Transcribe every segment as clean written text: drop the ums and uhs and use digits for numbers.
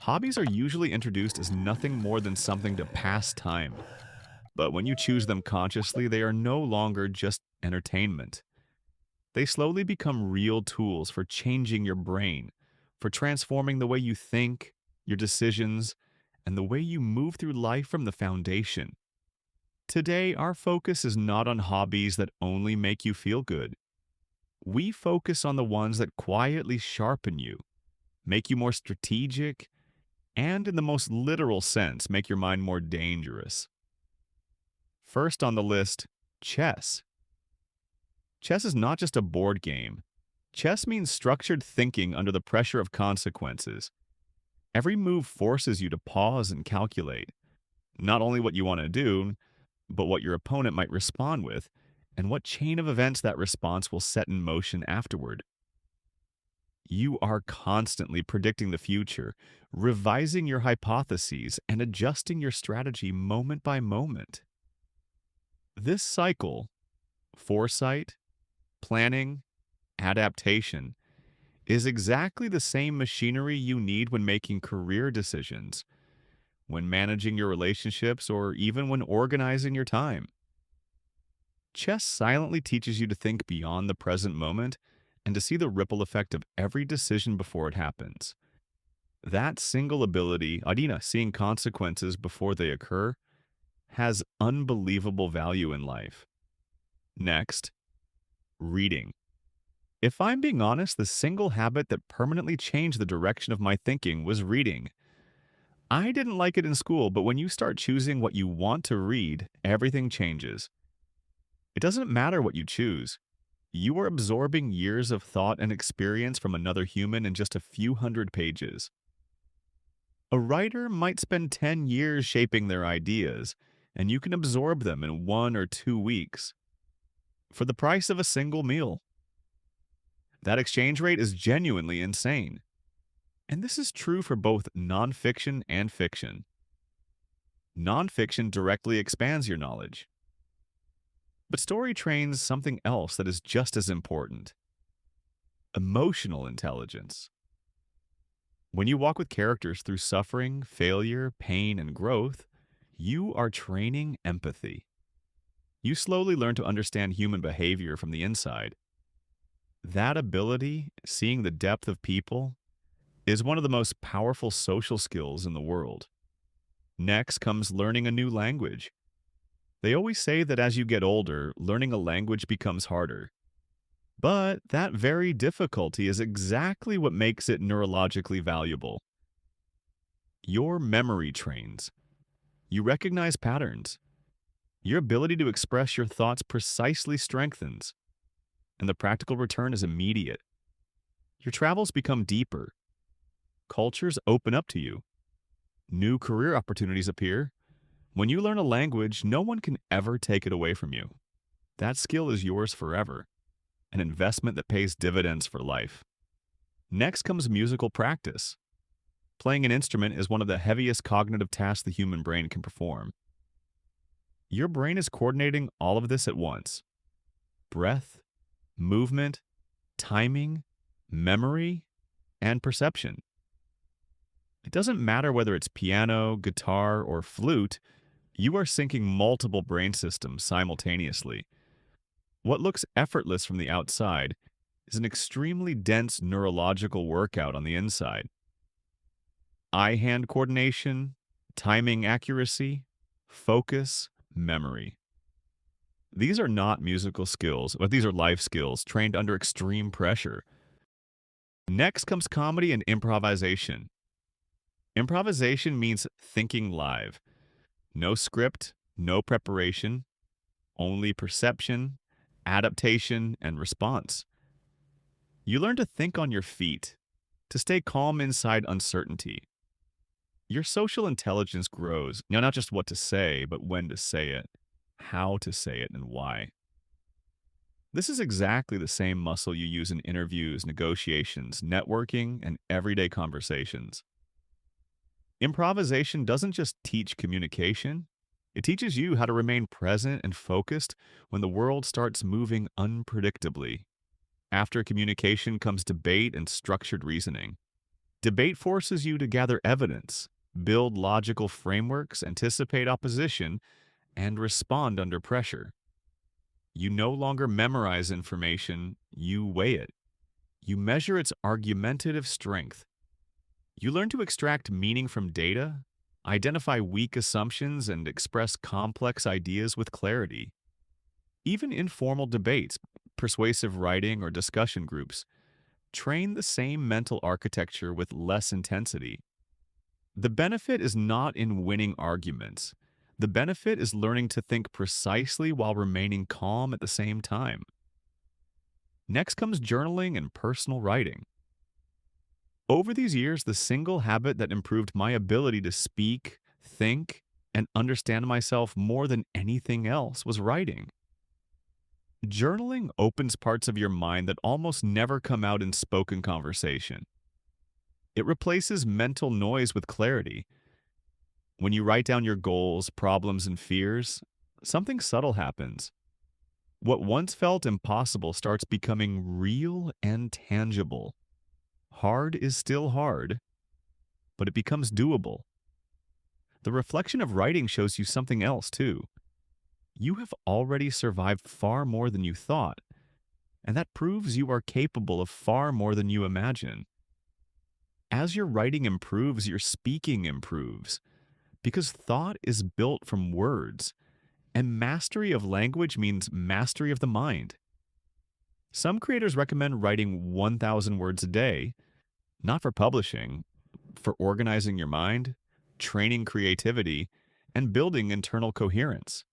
Hobbies are usually introduced as nothing more than something to pass time. But when you choose them consciously, they are no longer just entertainment. They slowly become real tools for changing your brain, for transforming the way you think, your decisions, and the way you move through life from the foundation. Today, our focus is not on hobbies that only make you feel good. We focus on the ones that quietly sharpen you, make you more strategic, and in the most literal sense, make your mind more dangerous. First on the list, chess. Chess is not just a board game. Chess means structured thinking under the pressure of consequences. Every move forces you to pause and calculate, not only what you want to do, but what your opponent might respond with, and what chain of events that response will set in motion afterward. You are constantly predicting the future, revising your hypotheses, and adjusting your strategy moment by moment. This cycle, foresight, planning, adaptation, is exactly the same machinery you need when making career decisions, when managing your relationships, or even when organizing your time. Chess silently teaches you to think beyond the present moment and to see the ripple effect of every decision before it happens. That single ability, Adina, seeing consequences before they occur, has unbelievable value in life. Next, reading. If I'm being honest, the single habit that permanently changed the direction of my thinking was reading. I didn't like it in school, but when you start choosing what you want to read, everything changes. It doesn't matter what you choose. You are absorbing years of thought and experience from another human in just a few hundred pages. A writer might spend 10 years shaping their ideas, and you can absorb them in 1 or 2 weeks for the price of a single meal. That exchange rate is genuinely insane. And this is true for both nonfiction and fiction. Nonfiction directly expands your knowledge. But story trains something else that is just as important: emotional intelligence. When you walk with characters through suffering, failure, pain, and growth, you are training empathy. You slowly learn to understand human behavior from the inside. That ability, seeing the depth of people, is one of the most powerful social skills in the world. Next comes learning a new language. They always say that as you get older, learning a language becomes harder. But that very difficulty is exactly what makes it neurologically valuable. Your memory trains. You recognize patterns. Your ability to express your thoughts precisely strengthens. And the practical return is immediate. Your travels become deeper. Cultures open up to you. New career opportunities appear. When you learn a language, no one can ever take it away from you. That skill is yours forever, an investment that pays dividends for life. Next comes musical practice. Playing an instrument is one of the heaviest cognitive tasks the human brain can perform. Your brain is coordinating all of this at once: breath, movement, timing, memory, and perception. It doesn't matter whether it's piano, guitar, or flute, you are syncing multiple brain systems simultaneously. What looks effortless from the outside is an extremely dense neurological workout on the inside. Eye-hand coordination, timing accuracy, focus, memory. These are not musical skills, but these are life skills trained under extreme pressure. Next comes comedy and improvisation. Improvisation means thinking live. No script, no preparation, only perception, adaptation, and response. You learn to think on your feet, to stay calm inside uncertainty. Your social intelligence grows, not just what to say, but when to say it, how to say it, and why. This is exactly the same muscle you use in interviews, negotiations, networking, and everyday conversations. Improvisation doesn't just teach communication, it teaches you how to remain present and focused when the world starts moving unpredictably. After communication comes debate and structured reasoning. Debate forces you to gather evidence, build logical frameworks, anticipate opposition, and respond under pressure. You no longer memorize information, you weigh it. You measure its argumentative strength. You learn to extract meaning from data, identify weak assumptions, and express complex ideas with clarity. Even informal debates, persuasive writing, or discussion groups train the same mental architecture with less intensity. The benefit is not in winning arguments. The benefit is learning to think precisely while remaining calm at the same time. Next comes journaling and personal writing. Over these years, the single habit that improved my ability to speak, think, and understand myself more than anything else was writing. Journaling opens parts of your mind that almost never come out in spoken conversation. It replaces mental noise with clarity. When you write down your goals, problems, and fears, something subtle happens. What once felt impossible starts becoming real and tangible. Hard is still hard, but it becomes doable. The reflection of writing shows you something else, too. You have already survived far more than you thought, and that proves you are capable of far more than you imagine. As your writing improves, your speaking improves, because thought is built from words, and mastery of language means mastery of the mind. Some creators recommend writing 1,000 words a day, not for publishing, for organizing your mind, training creativity, and building internal coherence.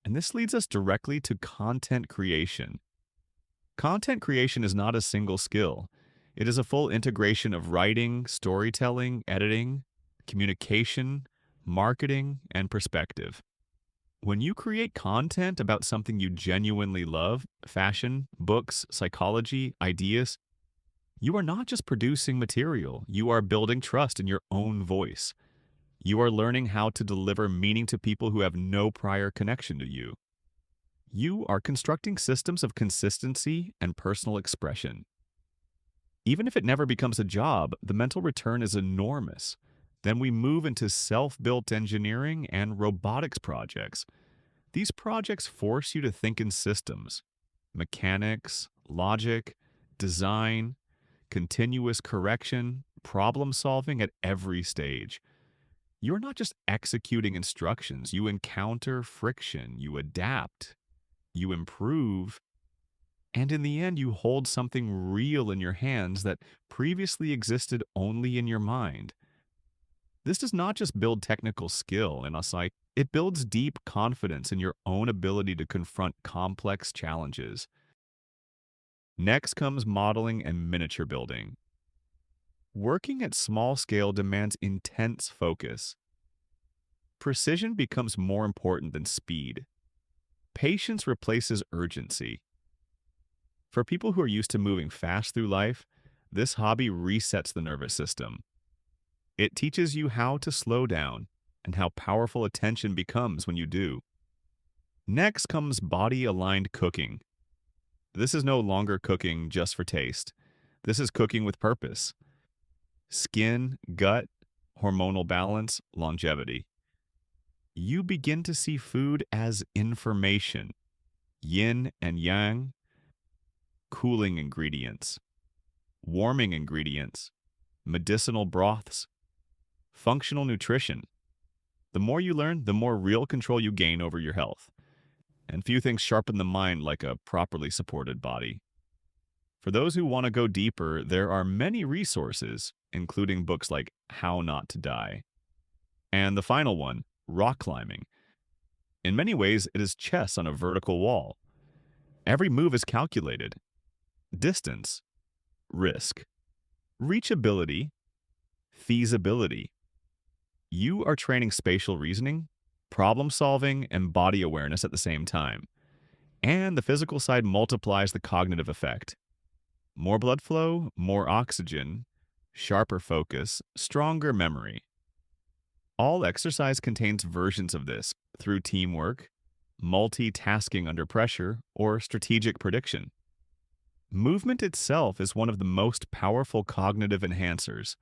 And this leads us directly to content creation. Content creation is not a single skill. It is a full integration of writing, storytelling, editing, communication, marketing, and perspective. When you create content about something you genuinely love, fashion, books, psychology, ideas, you are not just producing material, you are building trust in your own voice. You are learning how to deliver meaning to people who have no prior connection to you. You are constructing systems of consistency and personal expression. Even if it never becomes a job, the mental return is enormous. Then we move into self-built engineering and robotics projects. These projects force you to think in systems: mechanics, logic, design, continuous correction, problem solving at every stage. You're not just executing instructions, you encounter friction, you adapt, you improve, and in the end, you hold something real in your hands that previously existed only in your mind. This does not just build technical skill in us, it builds deep confidence in your own ability to confront complex challenges. Next comes modeling and miniature building. Working at small scale demands intense focus. Precision becomes more important than speed. Patience replaces urgency. For people who are used to moving fast through life, this hobby resets the nervous system. It teaches you how to slow down and how powerful attention becomes when you do. Next comes body-aligned cooking. This is no longer cooking just for taste. This is cooking with purpose. Skin, gut, hormonal balance, longevity. You begin to see food as information. Yin and yang, cooling ingredients, warming ingredients, medicinal broths, functional nutrition. The more you learn, the more real control you gain over your health. And few things sharpen the mind like a properly supported body. For those who want to go deeper, there are many resources, including books like How Not to Die. And the final one, rock climbing. In many ways, it is chess on a vertical wall. Every move is calculated. Distance, risk, reachability, feasibility. You are training spatial reasoning, problem solving, and body awareness at the same time. And the physical side multiplies the cognitive effect. More blood flow, more oxygen, sharper focus, stronger memory. All exercise contains versions of this through teamwork, multitasking under pressure, or strategic prediction. Movement itself is one of the most powerful cognitive enhancers.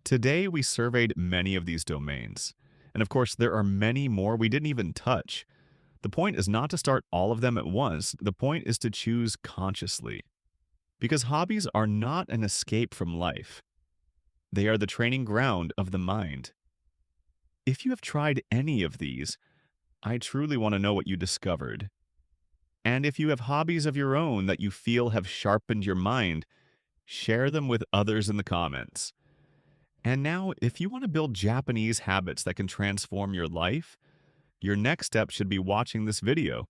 Today, we surveyed many of these domains. And of course, there are many more we didn't even touch. The point is not to start all of them at once, the point is to choose consciously. Because hobbies are not an escape from life, they are the training ground of the mind. If you have tried any of these, I truly want to know what you discovered. And if you have hobbies of your own that you feel have sharpened your mind, share them with others in the comments. And now, if you want to build Japanese habits that can transform your life, your next step should be watching this video.